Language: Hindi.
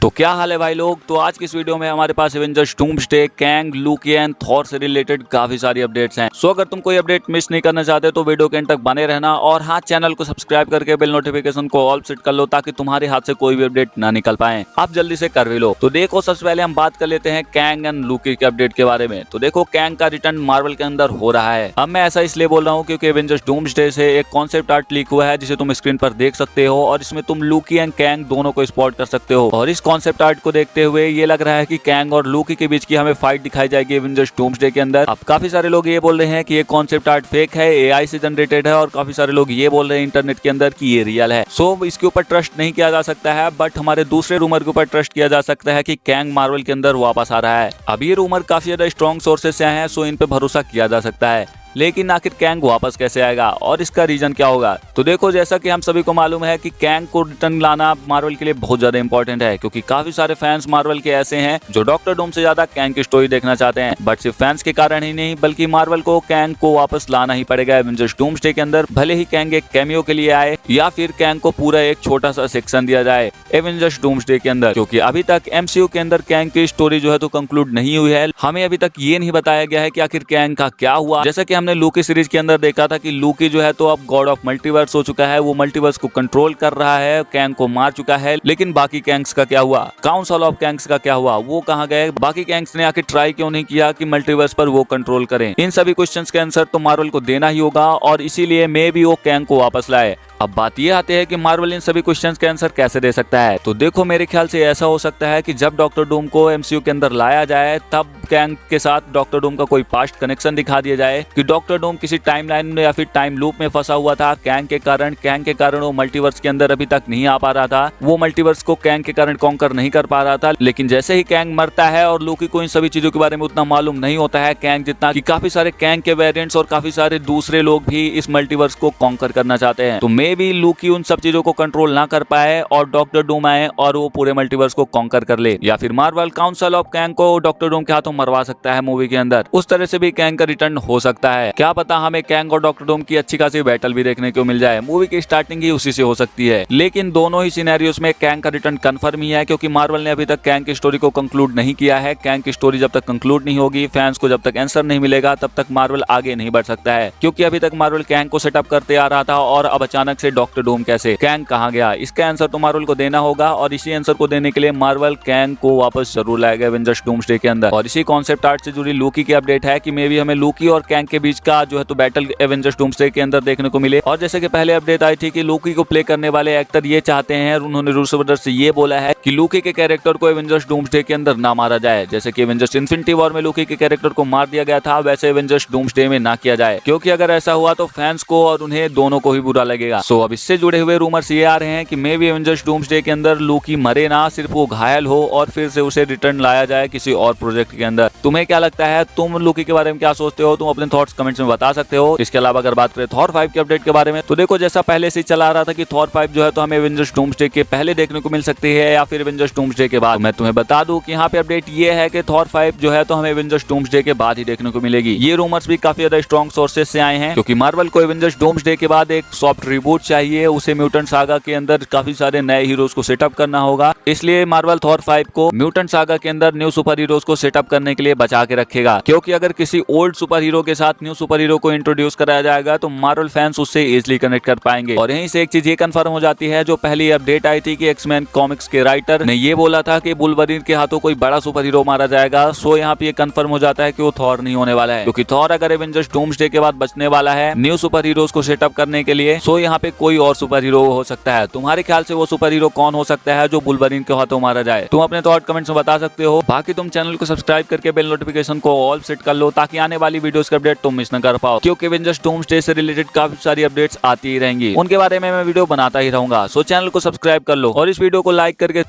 तो क्या हाल है भाई लोग। तो आज की इस वीडियो में हमारे पास Avengers Doomsday, Kang, Loki and Thor से रिलेटेड काफी सारी अपडेट्स हैं। सो अगर तुम कोई अपडेट मिस नहीं करना चाहते तो वीडियो के एंड तक बने रहना और हाँ, चैनल को सब्सक्राइब करके बेल नोटिफिकेशन को ऑल सेट कर लो ताकि तुम्हारे हाथ से कोई भी अपडेट ना निकल पाए। आप जल्दी से कर भी लो। तो देखो, सबसे पहले हम बात कर लेते हैं कैंग एंड लोकी के अपडेट के बारे में। तो देखो, कैंग का रिटर्न मार्वल के अंदर हो रहा है। अब मैं ऐसा इसलिए बोल रहा हूँ क्योंकि एवेंजर्स डूम्सडे से एक कॉन्सेप्ट आर्ट लीक हुआ है जिसे तुम स्क्रीन पर देख सकते हो और इसमें तुम लोकी एंड कैंग दोनों को स्पॉट कर सकते हो। और इस कॉन्सेप्ट आर्ट को देखते हुए ये लग रहा है कि कैंग और लोकी के बीच की हमें फाइट दिखाई जाएगी एवेंजर्स डूम्सडे के अंदर। अब काफी सारे लोग ये बोल रहे हैं कि ये कॉन्सेप्ट आर्ट फेक है, एआई से जनरेटेड है, और काफी सारे लोग ये बोल रहे हैं इंटरनेट के अंदर कि ये रियल है। सो इसके ऊपर ट्रस्ट नहीं किया जा सकता है, बट हमारे दूसरे रूमर के ऊपर ट्रस्ट किया जा सकता है कि कैंग मार्वल के अंदर वापस आ रहा है। अब ये रूमर काफी ज्यादा स्ट्रॉन्ग सोर्सेस से आए हैं, सो इन पे भरोसा किया जा सकता है। लेकिन आखिर कैंग वापस कैसे आएगा और इसका रीजन क्या होगा? तो देखो, जैसा कि हम सभी को मालूम है कि कैंग को रिटर्न लाना मार्वल के लिए बहुत ज्यादा इंपॉर्टेंट है, क्योंकि काफी सारे फैंस मार्वल के ऐसे हैं जो डॉक्टर डूम से ज्यादा कैंग की स्टोरी देखना चाहते हैं। बट सिर्फ फैंस के कारण ही नहीं, बल्कि मार्वल को कैंग को वापस लाना ही पड़ेगा एवेंजर्स डूम्सडे के अंदर। भले ही कैंग एक कैमियो के लिए आए या फिर कैंग को पूरा एक छोटा सा सेक्शन दिया जाए एवेंजर्स डूम्सडे के अंदर, क्योंकि अभी तक एमसीयू के अंदर कैंग की स्टोरी जो है तो कंक्लूड नहीं हुई है। हमें अभी तक ये नहीं बताया गया है कि आखिर कैंग का क्या हुआ। जैसा कि हमने लोकी सीरीज के अंदर देखा था कि लोकी जो है तो अब गॉड ऑफ मल्टीवर्स हो चुका है, वो मल्टीवर्स को कंट्रोल कर रहा है, कैंग को मार चुका है। लेकिन बाकी कैंग्स का क्या हुआ? काउंसिल ऑफ कैंग्स का क्या हुआ? वो कहां गए? बाकी कैंग्स ने आखिर ट्राई क्यों नहीं किया कि मल्टीवर्स पर वो कंट्रोल करें? इन सभी क्वेश्चंस के आंसर तो मार्वल को देना ही होगा और इसीलिए मे भी वो कैंग को वापस लाए। अब बात ये आती है कि मार्वल इन सभी क्वेश्चंस के आंसर कैसे दे सकता है। तो देखो, मेरे ख्याल से ऐसा हो सकता है कि जब डॉक्टर डूम को एमसीयू के अंदर लाया जाए तब कैंग के साथ डॉक्टर डूम का कोई पास्ट कनेक्शन दिखा दिया जाए कि डॉक्टर डूम किसी टाइमलाइन में या फिर टाइम लूप में फंसा हुआ था कैंग के कारण वो मल्टीवर्स के अंदर अभी तक नहीं आ पा रहा था। वो मल्टीवर्स को कैंग के कारण कॉन्कर नहीं कर पा रहा था। लेकिन जैसे ही कैंग मरता है और लोकी को इन सभी चीजों के बारे में उतना मालूम नहीं होता है कैंग जितना, कि काफी सारे कैंग के वेरिएंट्स और काफी सारे दूसरे लोग भी इस मल्टीवर्स को कॉन्कर करना चाहते हैं। तो मे बी लोकी उन सब चीजों को कंट्रोल ना कर पाए और डॉक्टर डूम आए और वो पूरे मल्टीवर्स को कॉन्कर कर ले, या फिर मार्वल काउंसिल ऑफ कैंग को डॉक्टर डूम के हाथों मरवा सकता है मूवी के अंदर। उस तरह से भी कैंग का रिटर्न हो सकता है। क्या पता हमें कैंग और डॉक्टर डूम की अच्छी खासी बैटल भी देखने को मिल जाए। मूवी की स्टार्टिंग ही उसी से हो सकती है। लेकिन दोनों ही सिनेरियोस में कैंग का रिटर्न कंफर्म ही है, क्योंकि मार्वल ने अभी तक कैंग की स्टोरी को कंक्लूड नहीं किया है। कैंग की स्टोरी जब तक कंक्लूड नहीं होगी, फैंस को जब तक आंसर नहीं मिलेगा, तब तक मार्वल आगे नहीं बढ़ सकता है। क्योंकि अभी तक मार्वल कैंग को सेटअप करते आ रहा था और अब अचानक से डॉक्टर डूम कैसे, कैंग कहां गया? इसका आंसर तो मार्वल को देना होगा और इसी आंसर को देने के लिए मार्वल कैंग को वापस जरूर लाएगा एवेंजर्स डूम्सडे के अंदर। और इसी कॉन्सेप्ट आर्ट से जुड़ी लोकी की अपडेट है कि मे बी हमें लोकी और कैंग के बीच का जो है तो बैटल एवेंजर्स डूम्सडे के अंदर देखने को मिले। और जैसे कि पहले अपडेट आई थी कि लोकी को प्ले करने वाले एक्टर ये चाहते हैं, उन्होंने रूसो ब्रदर्स से ये बोला है कि लोकी के कैरेक्टर को एवेंजर्स डूम्सडे के अंदर ना मारा जाए। जैसे कि एवेंजर्स इन्फिनिटी वॉर में लोकी के कैरेक्टर को मार दिया गया था, वैसे एवेंजर्स डूम्सडे में ना किया जाए, क्योंकि अगर ऐसा हुआ तो फैंस को और उन्हें दोनों को ही बुरा लगेगा। सो अब इससे जुड़े हुए रूमर्स ये आ रहे हैं कि मे बी एवेंजर्स डूम्सडे के अंदर लोकी मरे ना, सिर्फ वो घायल हो और फिर से उसे रिटर्न लाया जाए किसी और प्रोजेक्ट के अंदर। तुम्हें क्या लगता है? तुम लोकी के बारे में क्या सोचते हो? तुम अपने थॉट्स कमेंट्स में बता सकते हो। इसके अलावा अगर बात करें थॉर 5 के अपडेट के बारे में, तो देखो, जैसा पहले से चला आ रहा था कि थॉर 5 जो है तो हमें एवेंजर्स डूम्सडे के पहले देखने को मिल सकती है या फिर एवेंजर्स डूम्सडे के बाद। मैं तुम्हें बता दूं कि यहाँ पे अपडेट ये है कि थॉर 5 जो है तो हमें एवेंजर्स डूम्सडे के बाद ही देखने को मिलेगी। ये रूमर्स भी काफी ज्यादा स्ट्रॉन्ग सोर्सेज से आए हैं, क्योंकि मार्वल को एवेंजर्स डूम्सडे के बाद एक सॉफ्ट रिबूट चाहिए। उसे म्यूटेंट सागा के अंदर काफी सारे नए हीरोज को सेटअप करना होगा, इसलिए मार्वल थॉर 5 को म्यूटेंट सागा के अंदर न्यू सुपर हीरोज को सेटअप करने के लिए बचा के रखेगा। क्योंकि अगर किसी ओल्ड सुपर हीरो के साथ न्यू सुपर हीरो को इंट्रोड्यूस कराया जाएगा तो मार्वल फैंस उससे इजिली कनेक्ट कर पाएंगे। और यहीं से एक चीज ये कंफर्म हो जाती है, जो पहली अपडेट आई थी कि एक्समैन कॉमिक्स के राइटर ने ये बोला था कि वुल्वरीन के हाथों कोई बड़ा सुपर हीरो मारा जाएगा। सो यहाँ पे ये कंफर्म हो जाता है कि वो थॉर नहीं होने वाला है, क्योंकि थॉर अगर एवेंजर्स डूम्सडे के बाद बचने वाला है न्यू सुपर हीरोज को सेटअप करने के लिए, सो यहाँ पे कोई और सुपर हीरो हो सकता है। तुम्हारे ख्याल से वो सुपर हीरो कौन हो सकता है जो वुल्वरीन के हाथों मारा जाए? तुम अपने थॉट कमेंट्स में बता सकते हो। बाकी तुम चैनल को सब्सक्राइब करके बेल नोटिफिकेशन को ऑल सेट कर लो ताकि आने वाली वीडियोस के अपडेट तुम मिस न कर पाओ, क्योंकि एवेंजर्स डूम्सडे से रिलेटेड काफी सारी अपडेट्स आती ही रहेंगी, उनके बारे में मैं वीडियो बनाता ही रहूंगा। सो चैनल को सब्सक्राइब कर लो और इस वीडियो को लाइक करके